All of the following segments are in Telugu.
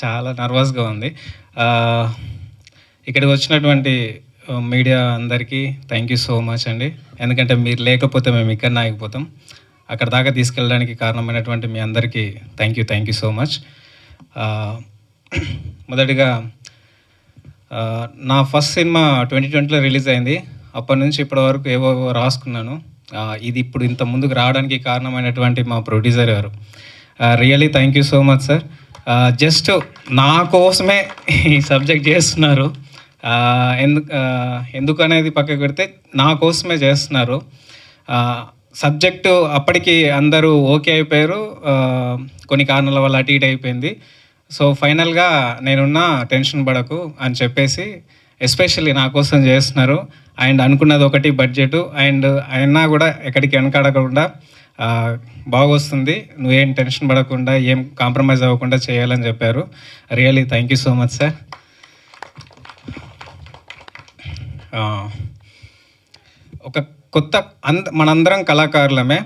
చాలా నర్వస్‌గా ఉంది. ఇక్కడికి వచ్చినటువంటి మీడియా అందరికీ థ్యాంక్ యూ సో మచ్ అండి. ఎందుకంటే మీరు లేకపోతే మేము ఇక్కడనే ఆగిపోతాం. అక్కడ దాకా తీసుకెళ్ళడానికి కారణమైనటువంటి మీ అందరికీ థ్యాంక్ యూ సో మచ్. మొదటిగా నా ఫస్ట్ సినిమా 2020లో రిలీజ్ అయింది. అప్పటి నుంచి ఇప్పటి వరకు ఏవో రాసుకున్నాను. ఇది ఇప్పుడు ఇంత ముందుకు రావడానికి కారణమైనటువంటి మా ప్రొడ్యూసర్ గారు really thank you so much sir. Just నా కోసమే ఈ సబ్జెక్ట్ చేస్తున్నారు. ఎందుకు అనేది పక్కకు పెడితే నా కోసమే చేస్తున్నారు. సబ్జెక్టు అప్పటికి అందరూ ఓకే అయిపోయారు, కొన్ని కారణాల వల్ల అటు ఇటు అయిపోయింది. సో ఫైనల్గా నేనున్నా టెన్షన్ పడకు అని చెప్పేసి ఎస్పెషల్లీ నా కోసం చేస్తున్నారు. అండ్ అనుకున్నది ఒకటి బడ్జెట్, అండ్ అయినా కూడా ఎక్కడికి వెనకాడకుండా బాగా వస్తుంది, నువ్వేం టెన్షన్ పడకుండా ఏం కాంప్రమైజ్ అవ్వకుండా చేయాలని చెప్పారు. Really thank you so much sir. ఒక కొత్త మనందరం కళాకారులమే.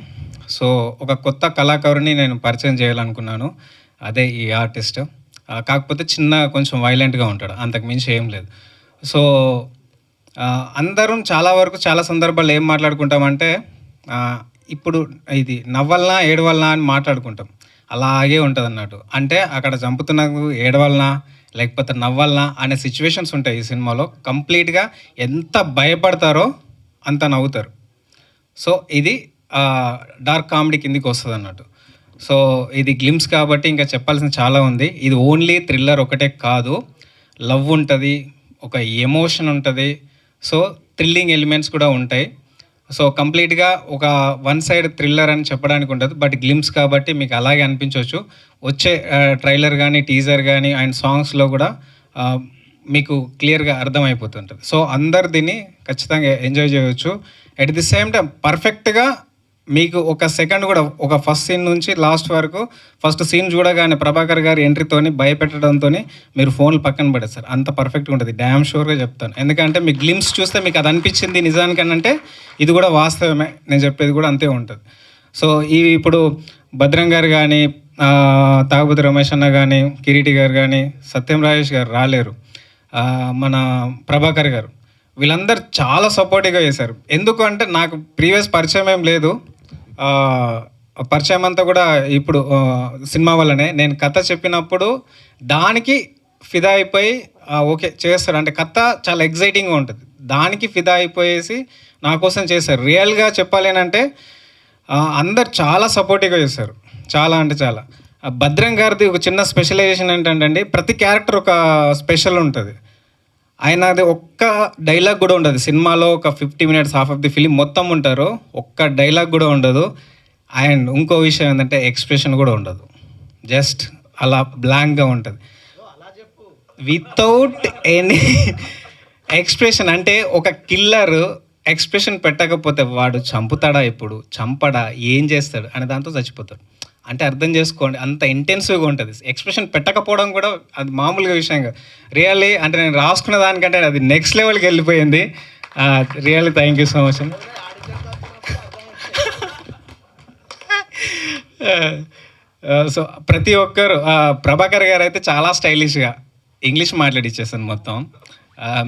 సో ఒక కొత్త కళాకారుని నేను పరిచయం చేయాలనుకున్నాను, అదే ఈ ఆర్టిస్ట్. కాకపోతే కొంచెం వైలెంట్గా ఉంటాడు, అంతకు మించి ఏం లేదు. సో అందరం చాలా వరకు చాలా సందర్భాల్లో ఏం మాట్లాడుకుంటామంటే ఇప్పుడు ఇది నవ్వాలనా ఏడవాలనా అని మాట్లాడుకుంటాం. అలాగే ఉంటుంది అన్నట్టు. అంటే అక్కడ చంపుతున్నకు ఏడవాలనా లేకపోతే నవ్వాలనా అనే సిచ్యువేషన్స్ ఉంటాయి ఈ సినిమాలో. కంప్లీట్గా ఎంత భయపడతారో అంత నవ్వుతారు. సో ఇది డార్క్ కామెడీ కిందికి వస్తుంది అన్నట్టు. సో ఇది గ్లిమ్స్ కాబట్టి ఇంకా చెప్పాల్సిన చాలా ఉంది. ఇది ఓన్లీ థ్రిల్లర్ ఒకటే కాదు, లవ్ ఉంటుంది, ఒక ఎమోషన్ ఉంటుంది, సో థ్రిల్లింగ్ ఎలిమెంట్స్ కూడా ఉంటాయి. సో కంప్లీట్గా ఒక వన్ సైడ్ థ్రిల్లర్ అని చెప్పడానికి ఉంటుంది, బట్ గ్లిమ్స్ కాబట్టి మీకు అలాగే అనిపించవచ్చు. వచ్చే ట్రైలర్ కానీ టీజర్ కానీ అండ్ సాంగ్స్లో కూడా మీకు క్లియర్గా అర్థమైపోతుంటుంది. సో అందరు దీన్ని ఖచ్చితంగా ఎంజాయ్ చేయవచ్చు. అట్ ది సేమ్ టైం పర్ఫెక్ట్గా మీకు ఒక సెకండ్ కూడా, ఒక ఫస్ట్ సీన్ నుంచి లాస్ట్ వరకు, ఫస్ట్ సీన్ చూడగానే ప్రభాకర్ గారి ఎంట్రీతోని భయపెట్టడంతో మీరు ఫోన్లు పక్కన పడేస్తారు. అంత పర్ఫెక్ట్గా ఉంటుంది, డ్యామ్ షూర్గా చెప్తాను. ఎందుకంటే మీకు గ్లిమ్స్ చూస్తే మీకు అది అనిపించింది నిజానికనంటే ఇది కూడా వాస్తవమే, నేను చెప్పేది కూడా అంతే ఉంటుంది. సో ఇప్పుడు భద్రం గారు కానీ, తాగుబోతు రమేష్ అన్న కానీ, కిరీటి గారు కానీ, సత్యం రాజేష్ గారు రాలేరు, మన ప్రభాకర్ గారు, వీళ్ళందరూ చాలా సపోర్టివ్గా చేశారు. ఎందుకు అంటే నాకు ప్రీవియస్ పరిచయం ఏం లేదు, పరిచయం అంతా కూడా ఇప్పుడు సినిమా వల్లనే. నేను కథ చెప్పినప్పుడు దానికి ఫిదా అయిపోయి ఓకే చేస్తారు, అంటే కథ చాలా ఎగ్జైటింగ్గా ఉంటుంది, దానికి ఫిదా అయిపోయేసి నా కోసం చేశారు. రియల్గా చెప్పాలి అంటే అందరు చాలా సపోర్టివ్గా చేశారు, చాలా అంటే చాలా. భద్రం గారిది ఒక చిన్న స్పెషలైజేషన్ ఏంటంటే ప్రతి క్యారెక్టర్ ఒక స్పెషల్ ఉంటుంది. ఆయనది ఒక్క డైలాగ్ కూడా ఉండదు సినిమాలో. ఒక 50 minutes half of the film మొత్తం ఉంటారు, ఒక్క డైలాగ్ కూడా ఉండదు. అండ్ ఇంకో విషయం ఏంటంటే ఎక్స్ప్రెషన్ కూడా ఉండదు, జస్ట్ అలా బ్లాంక్గా ఉంటుంది వితౌట్ ఎనీ ఎక్స్ప్రెషన్. అంటే ఒక కిల్లర్ ఎక్స్ప్రెషన్ పెట్టకపోతే వాడు చంపుతాడా, ఇప్పుడు చంపడా, ఏం చేస్తాడు అనే దాంతో చచ్చిపోతాడు. అంటే అర్థం చేసుకోండి, అంత ఇంటెన్సివ్గా ఉంటుంది. ఎక్స్ప్రెషన్ పెట్టకపోవడం కూడా అది మామూలుగా విషయంగా రియల్లీ, అంటే నేను రాసుకున్న దానికంటే అది నెక్స్ట్ లెవెల్కి వెళ్ళిపోయింది. Really thank you so much అండి. సో ప్రతి ఒక్కరు, ప్రభాకర్ గారు అయితే చాలా స్టైలిష్గా ఇంగ్లీష్ మాట్లాడిచ్చేసాను మొత్తం.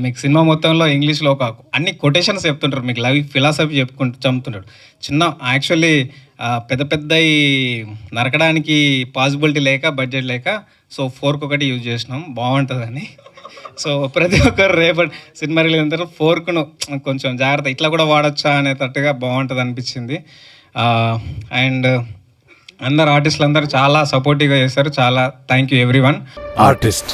మీకు సినిమా మొత్తంలో ఇంగ్లీష్లో ఒక అన్ని కొటేషన్స్ చెప్తుంటారు, మీకు లైఫ్ ఫిలాసఫీ చెప్పుకుంటూ చంపుతుంటాడు. యాక్చువల్లీ పెద్ద నరకడానికి పాసిబిలిటీ లేక, బడ్జెట్ లేక, సో ఫోర్క్ ఒకటి యూజ్ చేసినాం బాగుంటుందని. సో ప్రతి ఒక్కరు రేపటి సినిమా రిలీజ్ అయిన తర్వాత ఫోర్క్ను కొంచెం జాగ్రత్త ఇట్లా కూడా వాడచ్చా అనేటట్టుగా బాగుంటుంది అనిపించింది. అండ్ అందరు ఆర్టిస్టులు అందరూ చాలా సపోర్టివ్గా చేశారు. చాలా థ్యాంక్ యూ ఎవ్రీవన్. ఆర్టిస్ట్